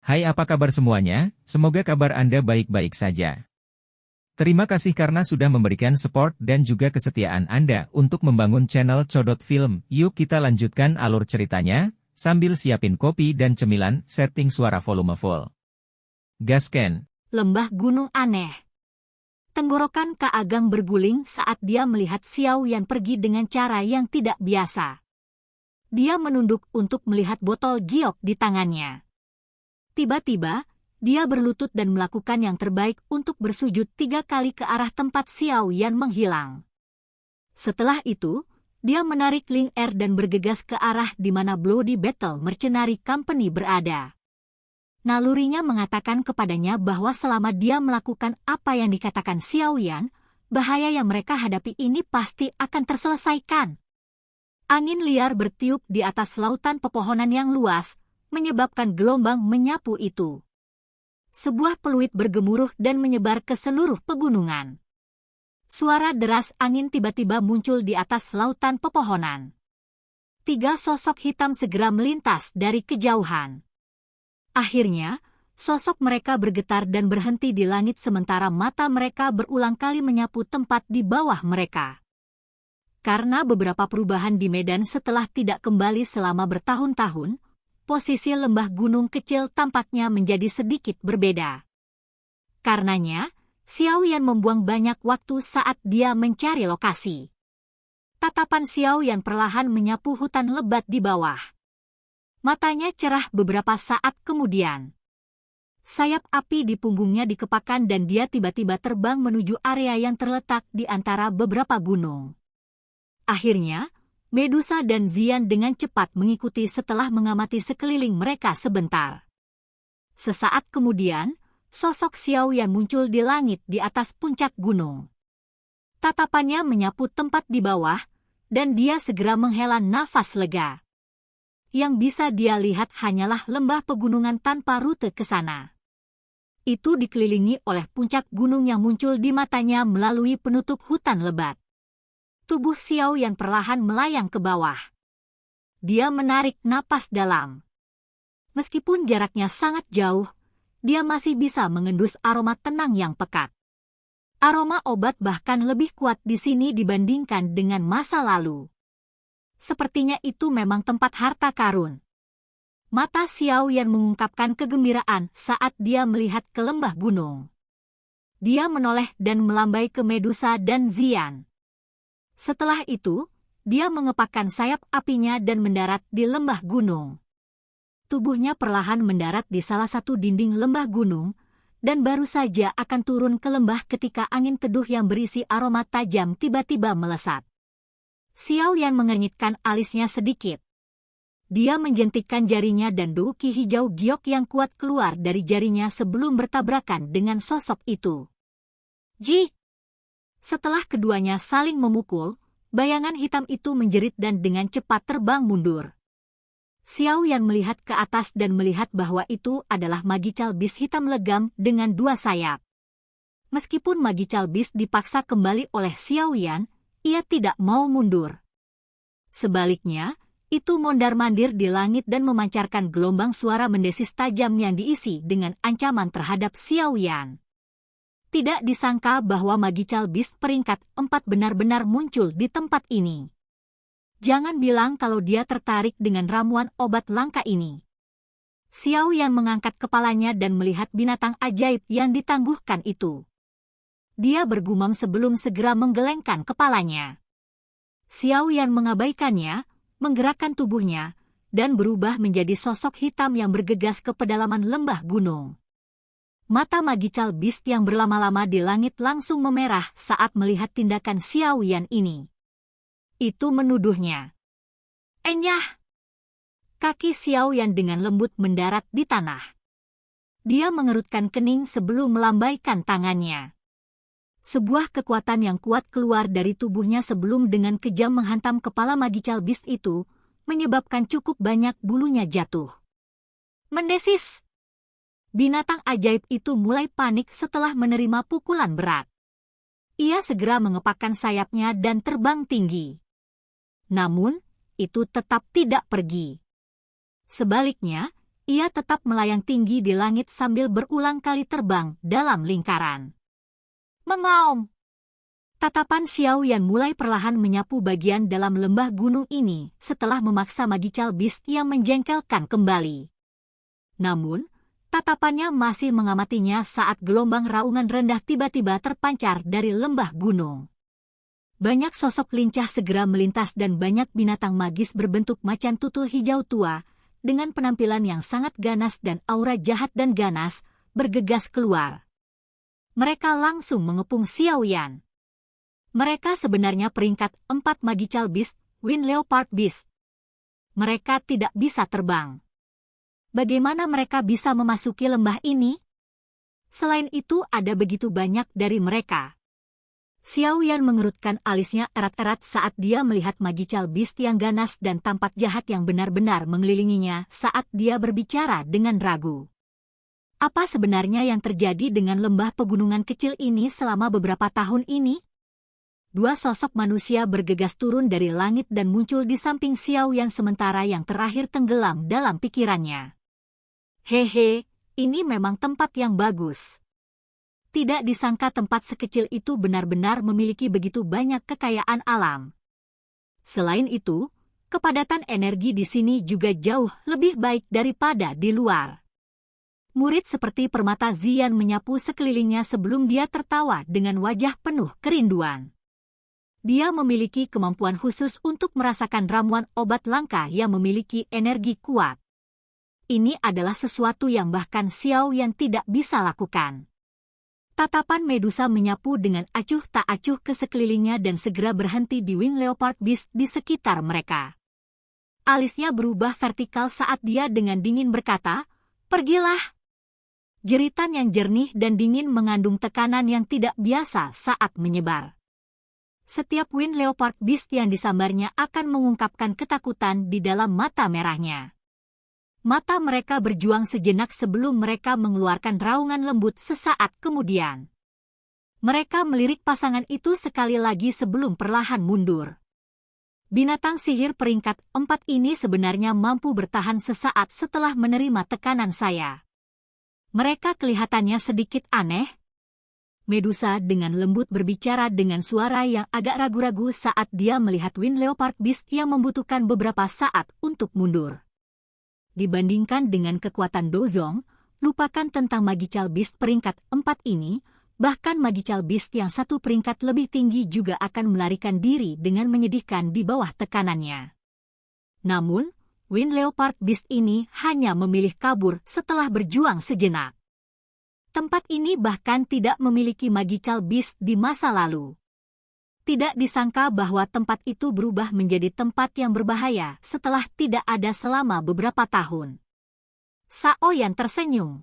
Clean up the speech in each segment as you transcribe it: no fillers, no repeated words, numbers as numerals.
Hai, apa kabar semuanya? Semoga kabar Anda baik-baik saja. Terima kasih karena sudah memberikan support dan juga kesetiaan Anda untuk membangun channel Codot Film. Yuk kita lanjutkan alur ceritanya, sambil siapin kopi dan cemilan, setting suara volume full. Gasken. Lembah gunung aneh. Tenggorokan Kak Ageng berguling saat dia melihat Xiao Yan pergi dengan cara yang tidak biasa. Dia menunduk untuk melihat botol giok di tangannya. Tiba-tiba, dia berlutut dan melakukan yang terbaik untuk bersujud 3 kali ke arah tempat Xiao Yan menghilang. Setelah itu, dia menarik Ling Er dan bergegas ke arah di mana Bloody Battle Mercenary Company berada. Nalurinya mengatakan kepadanya bahwa selama dia melakukan apa yang dikatakan Xiao Yan, bahaya yang mereka hadapi ini pasti akan terselesaikan. Angin liar bertiup di atas lautan pepohonan yang luas, menyebabkan gelombang menyapu itu. Sebuah peluit bergemuruh dan menyebar ke seluruh pegunungan. Suara deras angin tiba-tiba muncul di atas lautan pepohonan. 3 sosok hitam segera melintas dari kejauhan. Akhirnya, sosok mereka bergetar dan berhenti di langit sementara mata mereka berulang kali menyapu tempat di bawah mereka. Karena beberapa perubahan di medan setelah tidak kembali selama bertahun-tahun, posisi lembah gunung kecil tampaknya menjadi sedikit berbeda. Karenanya, Xiao Yan membuang banyak waktu saat dia mencari lokasi. Tatapan Xiao Yan perlahan menyapu hutan lebat di bawah. Matanya cerah beberapa saat kemudian. Sayap api di punggungnya dikepakkan dan dia tiba-tiba terbang menuju area yang terletak di antara beberapa gunung. Akhirnya, Medusa dan Zian dengan cepat mengikuti setelah mengamati sekeliling mereka sebentar. Sesaat kemudian, sosok Xiao Yan muncul di langit di atas puncak gunung. Tatapannya menyapu tempat di bawah, dan dia segera menghela nafas lega. Yang bisa dia lihat hanyalah lembah pegunungan tanpa rute ke sana. Itu dikelilingi oleh puncak gunung yang muncul di matanya melalui penutup hutan lebat. Tubuh Xiao Yan perlahan melayang ke bawah. Dia menarik napas dalam. Meskipun jaraknya sangat jauh, dia masih bisa mengendus aroma tenang yang pekat. Aroma obat bahkan lebih kuat di sini dibandingkan dengan masa lalu. Sepertinya itu memang tempat harta karun. Mata Xiao Yan mengungkapkan kegembiraan saat dia melihat ke lembah gunung. Dia menoleh dan melambai ke Medusa dan Zian. Setelah itu, dia mengepakkan sayap apinya dan mendarat di lembah gunung. Tubuhnya perlahan mendarat di salah satu dinding lembah gunung, dan baru saja akan turun ke lembah ketika angin teduh yang berisi aroma tajam tiba-tiba melesat. Xiao Yan mengernyitkan alisnya sedikit. Dia menjentikkan jarinya dan duki hijau giok yang kuat keluar dari jarinya sebelum bertabrakan dengan sosok itu. Ji! Setelah keduanya saling memukul, bayangan hitam itu menjerit dan dengan cepat terbang mundur. Xiao Yan melihat ke atas dan melihat bahwa itu adalah Magical Beast hitam legam dengan 2 sayap. Meskipun Magical Beast dipaksa kembali oleh Xiao Yan, ia tidak mau mundur. Sebaliknya, itu mondar-mandir di langit dan memancarkan gelombang suara mendesis tajam yang diisi dengan ancaman terhadap Xiao Yan. Tidak disangka bahwa Magical Beast peringkat 4 benar-benar muncul di tempat ini. Jangan bilang kalau dia tertarik dengan ramuan obat langka ini. Xiao Yan mengangkat kepalanya dan melihat binatang ajaib yang ditangguhkan itu. Dia bergumam sebelum segera menggelengkan kepalanya. Xiao Yan mengabaikannya, menggerakkan tubuhnya, dan berubah menjadi sosok hitam yang bergegas ke pedalaman lembah gunung. Mata Magical Beast yang berlama-lama di langit langsung memerah saat melihat tindakan Xiao Yan ini. Itu menuduhnya. Enyah! Kaki Xiao Yan dengan lembut mendarat di tanah. Dia mengerutkan kening sebelum melambaikan tangannya. Sebuah kekuatan yang kuat keluar dari tubuhnya sebelum dengan kejam menghantam kepala Magical Beast itu, menyebabkan cukup banyak bulunya jatuh. Mendesis! Binatang ajaib itu mulai panik setelah menerima pukulan berat. Ia segera mengepakkan sayapnya dan terbang tinggi. Namun, itu tetap tidak pergi. Sebaliknya, ia tetap melayang tinggi di langit sambil berulang kali terbang dalam lingkaran. Mengaum. Tatapan Xiao Yan mulai perlahan menyapu bagian dalam lembah gunung ini setelah memaksa Magical Beast yang menjengkelkan kembali. Namun, tatapannya masih mengamatinya saat gelombang raungan rendah tiba-tiba terpancar dari lembah gunung. Banyak sosok lincah segera melintas dan banyak binatang magis berbentuk macan tutul hijau tua, dengan penampilan yang sangat ganas dan aura jahat dan ganas, bergegas keluar. Mereka langsung mengepung Xiao Yan. Mereka sebenarnya peringkat 4 Magical Beast, Wind Leopard Beast. Mereka tidak bisa terbang. Bagaimana mereka bisa memasuki lembah ini? Selain itu ada begitu banyak dari mereka. Xiao Yan mengerutkan alisnya erat-erat saat dia melihat Magical Beast yang ganas dan tampak jahat yang benar-benar mengelilinginya saat dia berbicara dengan ragu. Apa sebenarnya yang terjadi dengan lembah pegunungan kecil ini selama beberapa tahun ini? Dua sosok manusia bergegas turun dari langit dan muncul di samping Xiao Yan sementara yang terakhir tenggelam dalam pikirannya. Hehe, ini memang tempat yang bagus. Tidak disangka tempat sekecil itu benar-benar memiliki begitu banyak kekayaan alam. Selain itu, kepadatan energi di sini juga jauh lebih baik daripada di luar. Murid seperti permata Zian menyapu sekelilingnya sebelum dia tertawa dengan wajah penuh kerinduan. Dia memiliki kemampuan khusus untuk merasakan ramuan obat langka yang memiliki energi kuat. Ini adalah sesuatu yang bahkan Xiao Yan tidak bisa lakukan. Tatapan Medusa menyapu dengan acuh tak acuh ke sekelilingnya dan segera berhenti di Wing Leopard Beast di sekitar mereka. Alisnya berubah vertikal saat dia dengan dingin berkata, "Pergilah." Jeritan yang jernih dan dingin mengandung tekanan yang tidak biasa saat menyebar. Setiap Wind Leopard Beast yang disambarnya akan mengungkapkan ketakutan di dalam mata merahnya. Mata mereka berjuang sejenak sebelum mereka mengeluarkan raungan lembut sesaat kemudian. Mereka melirik pasangan itu sekali lagi sebelum perlahan mundur. Binatang sihir peringkat 4 ini sebenarnya mampu bertahan sesaat setelah menerima tekanan saya. Mereka kelihatannya sedikit aneh. Medusa dengan lembut berbicara dengan suara yang agak ragu-ragu saat dia melihat Wind Leopard Beast yang membutuhkan beberapa saat untuk mundur. Dibandingkan dengan kekuatan Dozong, lupakan tentang Magical Beast peringkat 4 ini, bahkan Magical Beast yang satu peringkat lebih tinggi juga akan melarikan diri dengan menyedihkan di bawah tekanannya. Namun, Wind Leopard Beast ini hanya memilih kabur setelah berjuang sejenak. Tempat ini bahkan tidak memiliki Magical Beast di masa lalu. Tidak disangka bahwa tempat itu berubah menjadi tempat yang berbahaya setelah tidak ada selama beberapa tahun. Xiao Yan tersenyum.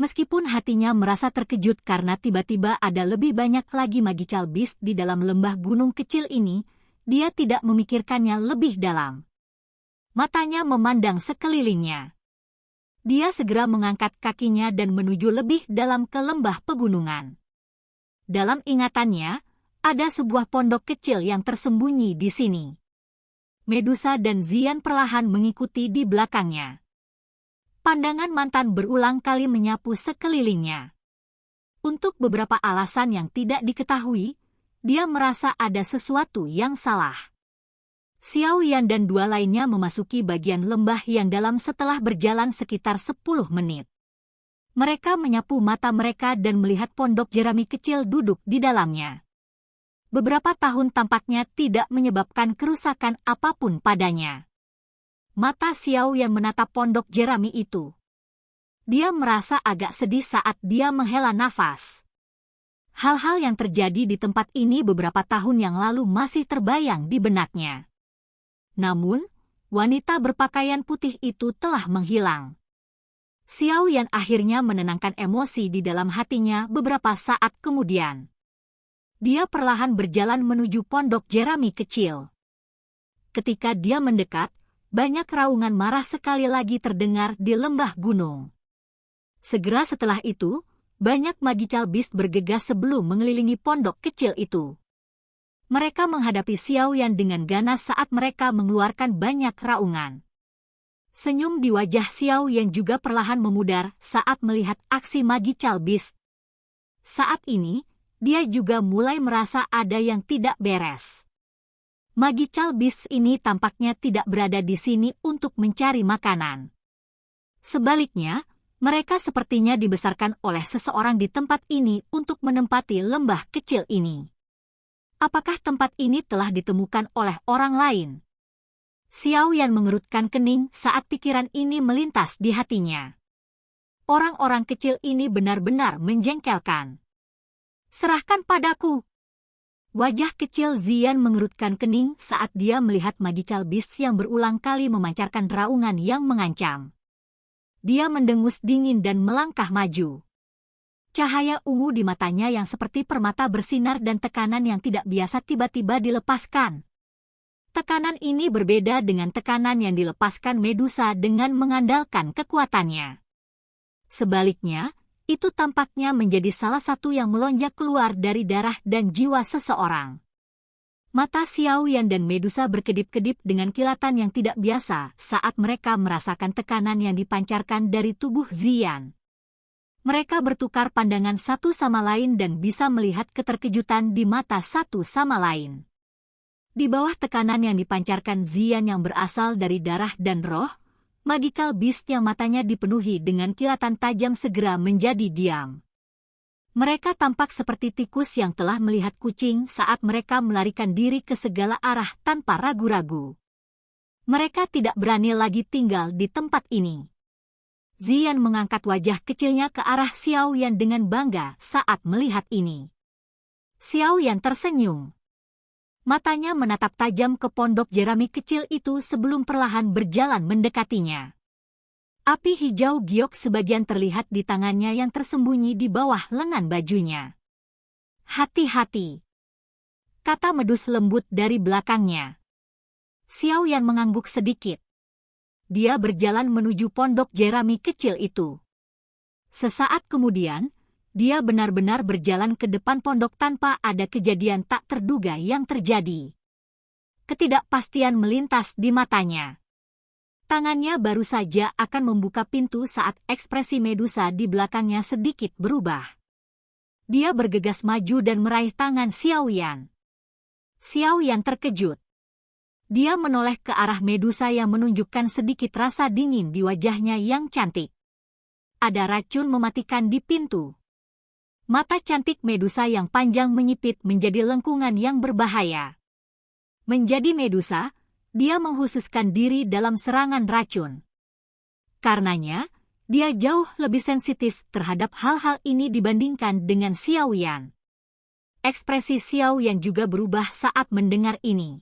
Meskipun hatinya merasa terkejut karena tiba-tiba ada lebih banyak lagi Magical Beast di dalam lembah gunung kecil ini, dia tidak memikirkannya lebih dalam. Matanya memandang sekelilingnya. Dia segera mengangkat kakinya dan menuju lebih dalam ke lembah pegunungan. Dalam ingatannya, ada sebuah pondok kecil yang tersembunyi di sini. Medusa dan Zian perlahan mengikuti di belakangnya. Pandangan mantan berulang kali menyapu sekelilingnya. Untuk beberapa alasan yang tidak diketahui, dia merasa ada sesuatu yang salah. Xiao Yan dan dua lainnya memasuki bagian lembah yang dalam setelah berjalan sekitar 10 menit. Mereka menyapu mata mereka dan melihat pondok jerami kecil duduk di dalamnya. Beberapa tahun tampaknya tidak menyebabkan kerusakan apapun padanya. Mata Xiao Yan menatap pondok jerami itu. Dia merasa agak sedih saat dia menghela nafas. Hal-hal yang terjadi di tempat ini beberapa tahun yang lalu masih terbayang di benaknya. Namun, wanita berpakaian putih itu telah menghilang. Xiao Yan akhirnya menenangkan emosi di dalam hatinya beberapa saat kemudian. Dia perlahan berjalan menuju pondok jerami kecil. Ketika dia mendekat, banyak raungan marah sekali lagi terdengar di lembah gunung. Segera setelah itu, banyak Magical Beast bergegas sebelum mengelilingi pondok kecil itu. Mereka menghadapi Xiao Yan dengan ganas saat mereka mengeluarkan banyak raungan. Senyum di wajah Xiao Yan juga perlahan memudar saat melihat aksi Magical Beast. Saat ini, dia juga mulai merasa ada yang tidak beres. Magical Beast ini tampaknya tidak berada di sini untuk mencari makanan. Sebaliknya, mereka sepertinya dibesarkan oleh seseorang di tempat ini untuk menempati lembah kecil ini. Apakah tempat ini telah ditemukan oleh orang lain? Xiao Yan mengerutkan kening saat pikiran ini melintas di hatinya. Orang-orang kecil ini benar-benar menjengkelkan. Serahkan padaku. Wajah kecil Zian mengerutkan kening saat dia melihat Magical Beast yang berulang kali memancarkan raungan yang mengancam. Dia mendengus dingin dan melangkah maju. Cahaya ungu di matanya yang seperti permata bersinar dan tekanan yang tidak biasa tiba-tiba dilepaskan. Tekanan ini berbeda dengan tekanan yang dilepaskan Medusa dengan mengandalkan kekuatannya. Sebaliknya, itu tampaknya menjadi salah satu yang melonjak keluar dari darah dan jiwa seseorang. Mata Xiao Yan dan Medusa berkedip-kedip dengan kilatan yang tidak biasa saat mereka merasakan tekanan yang dipancarkan dari tubuh Zian. Mereka bertukar pandangan satu sama lain dan bisa melihat keterkejutan di mata satu sama lain. Di bawah tekanan yang dipancarkan Zian yang berasal dari darah dan roh, Magical Beast yang matanya dipenuhi dengan kilatan tajam segera menjadi diam. Mereka tampak seperti tikus yang telah melihat kucing saat mereka melarikan diri ke segala arah tanpa ragu-ragu. Mereka tidak berani lagi tinggal di tempat ini. Zian mengangkat wajah kecilnya ke arah Xiao Yan dengan bangga saat melihat ini. Xiao Yan tersenyum. Matanya menatap tajam ke pondok jerami kecil itu sebelum perlahan berjalan mendekatinya. Api hijau giok sebagian terlihat di tangannya yang tersembunyi di bawah lengan bajunya. Hati-hati, kata medus lembut dari belakangnya. Xiao Yan mengangguk sedikit. Dia berjalan menuju pondok jerami kecil itu. Sesaat kemudian, dia benar-benar berjalan ke depan pondok tanpa ada kejadian tak terduga yang terjadi. Ketidakpastian melintas di matanya. Tangannya baru saja akan membuka pintu saat ekspresi Medusa di belakangnya sedikit berubah. Dia bergegas maju dan meraih tangan Xiao Yan. Xiao Yan terkejut. Dia menoleh ke arah Medusa yang menunjukkan sedikit rasa dingin di wajahnya yang cantik. Ada racun mematikan di pintu. Mata cantik Medusa yang panjang menyipit menjadi lengkungan yang berbahaya. Menjadi Medusa, dia menghususkan diri dalam serangan racun. Karenanya, dia jauh lebih sensitif terhadap hal-hal ini dibandingkan dengan Xiao Yan. Ekspresi Xiao Yan juga berubah saat mendengar ini.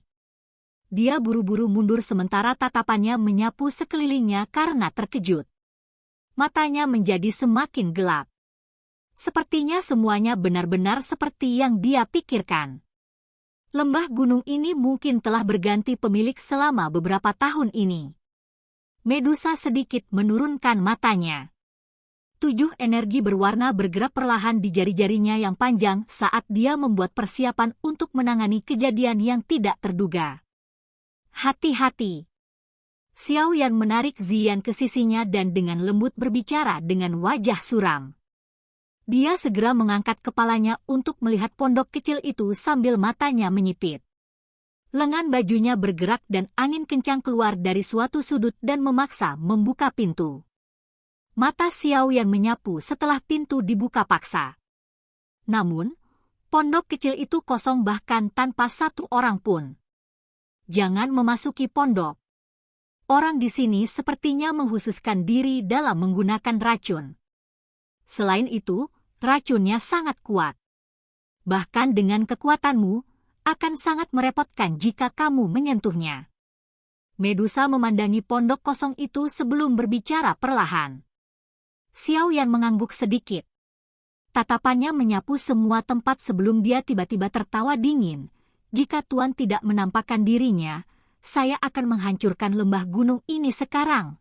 Dia buru-buru mundur sementara tatapannya menyapu sekelilingnya karena terkejut. Matanya menjadi semakin gelap. Sepertinya semuanya benar-benar seperti yang dia pikirkan. Lembah gunung ini mungkin telah berganti pemilik selama beberapa tahun ini. Medusa sedikit menurunkan matanya. 7 energi berwarna bergerak perlahan di jari-jarinya yang panjang saat dia membuat persiapan untuk menangani kejadian yang tidak terduga. Hati-hati. Xiao Yan menarik Zian ke sisinya dan dengan lembut berbicara dengan wajah suram. Dia segera mengangkat kepalanya untuk melihat pondok kecil itu sambil matanya menyipit. Lengan bajunya bergerak dan angin kencang keluar dari suatu sudut dan memaksa membuka pintu. Mata Xiao Yan menyapu setelah pintu dibuka paksa. Namun, pondok kecil itu kosong bahkan tanpa satu orang pun. Jangan memasuki pondok. Orang di sini sepertinya menghususkan diri dalam menggunakan racun. Selain itu, racunnya sangat kuat. Bahkan dengan kekuatanmu, akan sangat merepotkan jika kamu menyentuhnya. Medusa memandangi pondok kosong itu sebelum berbicara perlahan. Xiao Yan mengangguk sedikit. Tatapannya menyapu semua tempat sebelum dia tiba-tiba tertawa dingin. Jika Tuan tidak menampakkan dirinya, saya akan menghancurkan lembah gunung ini sekarang.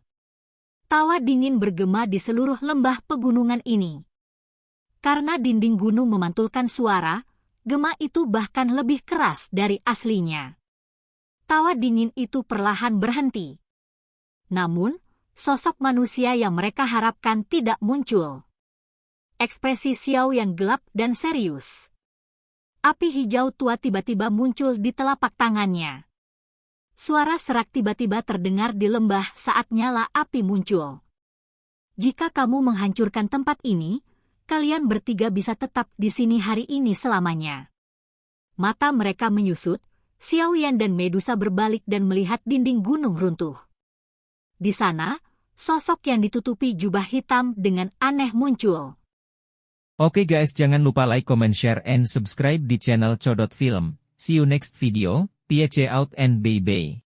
Tawa dingin bergema di seluruh lembah pegunungan ini. Karena dinding gunung memantulkan suara, gema itu bahkan lebih keras dari aslinya. Tawa dingin itu perlahan berhenti. Namun, sosok manusia yang mereka harapkan tidak muncul. Ekspresi Xiao Yan gelap dan serius. Api hijau tua tiba-tiba muncul di telapak tangannya. Suara serak tiba-tiba terdengar di lembah saat nyala api muncul. Jika kamu menghancurkan tempat ini, kalian bertiga bisa tetap di sini hari ini selamanya. Mata mereka menyusut, Xiao Yan dan Medusa berbalik dan melihat dinding gunung runtuh. Di sana, sosok yang ditutupi jubah hitam dengan aneh muncul. Oke guys, jangan lupa like, comment, share, and subscribe di channel Codot Film. See you next video, peace out and bye-bye.